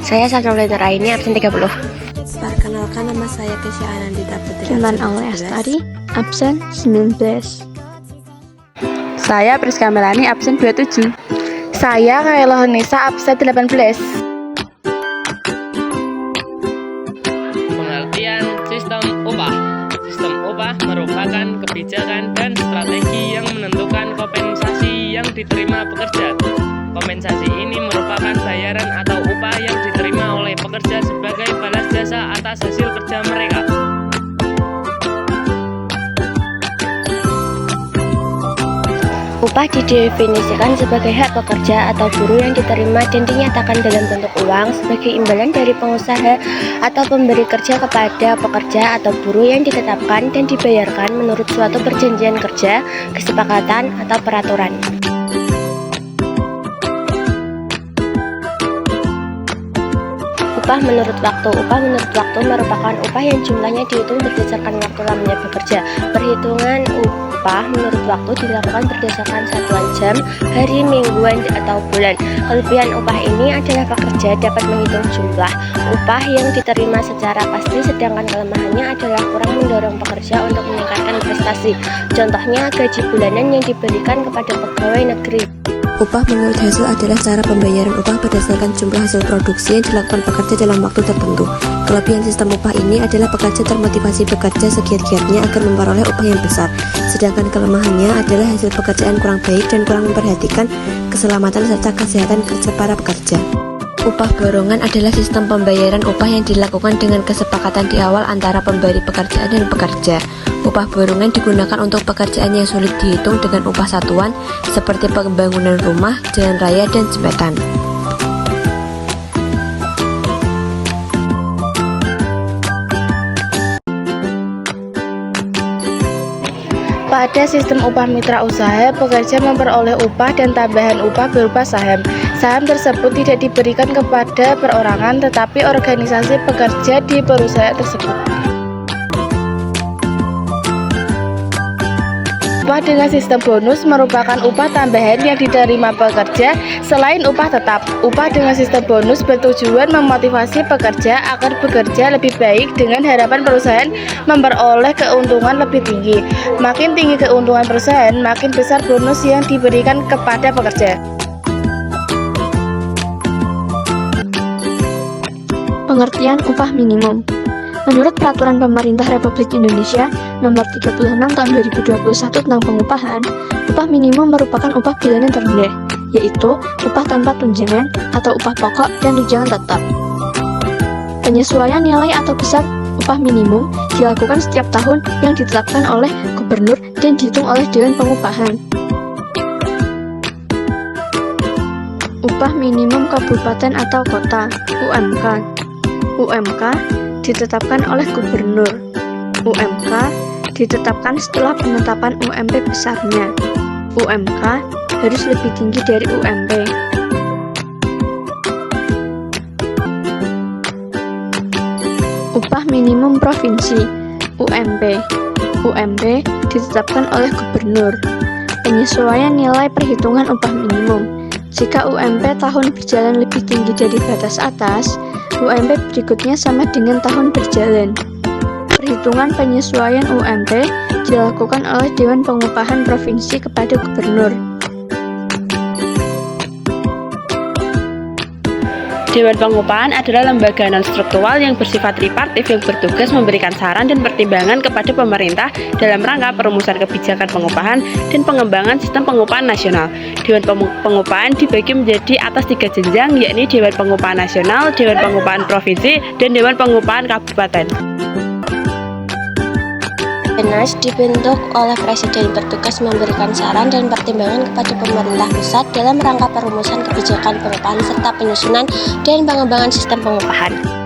Saya Sakrulita Raini, absen 30. Perkenalkan, nama saya Kesya Anandita Putri. Cuman oleh Astari, absen 19. Saya Priska Melani, absen 27. Saya Khairul Nisa, absen 18. Pengertian sistem upah. Sistem upah merupakan kebijakan dan strategi yang menentukan kompensasi yang diterima pekerja. Kompensasi ini merupakan bayaran atau upah yang diterima oleh pekerja sebagai balas jasa atas hasil kerja mereka. Upah didefinisikan sebagai hak pekerja atau buruh yang diterima dan dinyatakan dalam bentuk uang sebagai imbalan dari pengusaha atau pemberi kerja kepada pekerja atau buruh yang ditetapkan dan dibayarkan menurut suatu perjanjian kerja, kesepakatan, atau peraturan. Upah menurut waktu. Upah menurut waktu merupakan upah yang jumlahnya dihitung berdasarkan waktu lamanya bekerja. Perhitungan upah menurut waktu dilakukan berdasarkan satuan jam, hari, mingguan, atau bulan. Kelebihan upah ini adalah pekerja dapat menghitung jumlah upah yang diterima secara pasti, sedangkan kelemahannya adalah kurang mendorong pekerja untuk meningkatkan prestasi. Contohnya, gaji bulanan yang diberikan kepada pegawai negeri. Upah menurut hasil adalah cara pembayaran upah berdasarkan jumlah hasil produksi yang dilakukan pekerja dalam waktu tertentu. Kelebihan sistem upah ini adalah pekerja termotivasi bekerja segiat-giatnya agar memperoleh upah yang besar. Sedangkan kelemahannya adalah hasil pekerjaan kurang baik dan kurang memperhatikan keselamatan serta kesehatan kerja para pekerja. Upah borongan adalah sistem pembayaran upah yang dilakukan dengan kesepakatan di awal antara pemberi pekerjaan dan pekerja. Upah borongan digunakan untuk pekerjaan yang sulit dihitung dengan upah satuan seperti pembangunan rumah, jalan raya, dan jembatan. Pada sistem upah mitra usaha, pekerja memperoleh upah dan tambahan upah berupa saham. Saham tersebut tidak diberikan kepada perorangan, tetapi organisasi pekerja di perusahaan tersebut. Upah dengan sistem bonus merupakan upah tambahan yang diterima pekerja selain upah tetap. Upah dengan sistem bonus bertujuan memotivasi pekerja agar bekerja lebih baik dengan harapan perusahaan memperoleh keuntungan lebih tinggi. Makin tinggi keuntungan perusahaan, makin besar bonus yang diberikan kepada pekerja. Pengertian upah minimum. Menurut Peraturan Pemerintah Republik Indonesia Nomor 36 Tahun 2021 tentang pengupahan, upah minimum merupakan upah bulanan terendah, yaitu upah tanpa tunjangan atau upah pokok dan tunjangan tetap. Penyesuaian nilai atau besar upah minimum dilakukan setiap tahun yang ditetapkan oleh gubernur dan dihitung oleh Dewan Pengupahan. Upah minimum kabupaten atau kota (UMK). UMK ditetapkan oleh gubernur. UMK ditetapkan setelah penetapan UMP besarnya. UMK harus lebih tinggi dari UMP. Upah minimum provinsi UMP. UMP ditetapkan oleh gubernur. Penyesuaian nilai perhitungan upah minimum. Jika UMP tahun berjalan lebih tinggi dari batas atas, UMP berikutnya sama dengan tahun berjalan. Perhitungan penyesuaian UMP dilakukan oleh Dewan Pengupahan Provinsi kepada Gubernur. Dewan Pengupahan adalah lembaga non-struktural yang bersifat tripartit yang bertugas memberikan saran dan pertimbangan kepada pemerintah dalam rangka perumusan kebijakan pengupahan dan pengembangan sistem pengupahan nasional. Dewan Pengupahan dibagi menjadi atas 3 jenjang, yakni Dewan Pengupahan Nasional, Dewan Pengupahan Provinsi, dan Dewan Pengupahan Kabupaten. Denas dibentuk oleh Presiden, bertugas memberikan saran dan pertimbangan kepada pemerintah pusat dalam rangka perumusan kebijakan pengupahan serta penyusunan dan pengembangan sistem pengupahan.